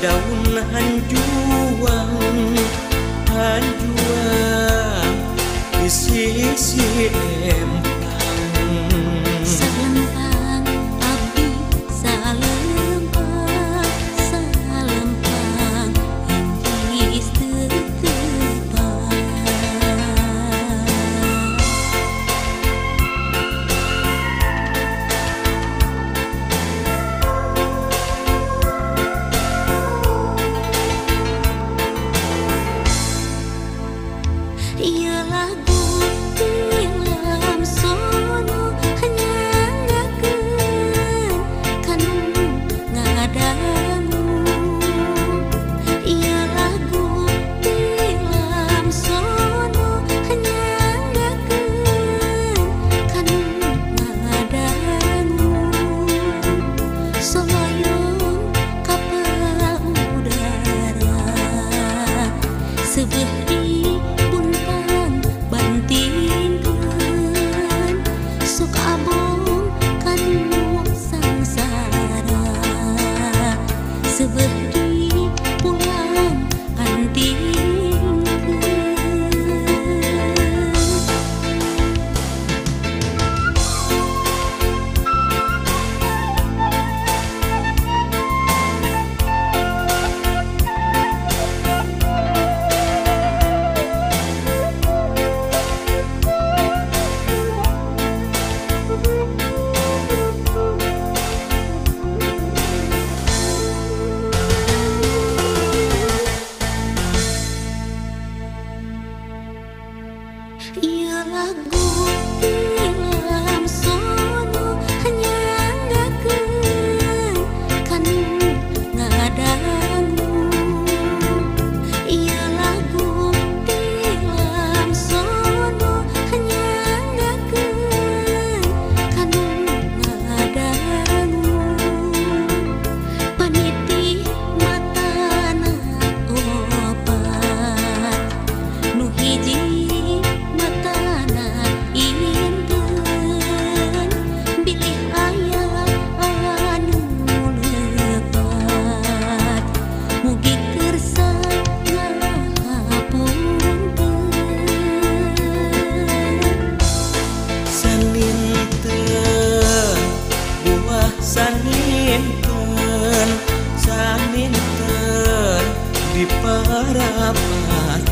daun hanjuang di sisi empang. Salempang abdi salempang salempang hentis tetepang. Ia lagu tilam sono nyanggakeun kanu ngadangu. Ia lagu tilam sono nyanggakeun kanu ngadangu. Soloyong ka pangudara seubeuh bantingkeun sok abong kanu sangsara seubeuh di pulang antingkeun. Ia lagu tilam sono nyanggakeun kanu ngadangu. Ia lagu tilam sono nyanggakeun kanu ngadangu. Paniti matana opat nu hiji saninten di parapat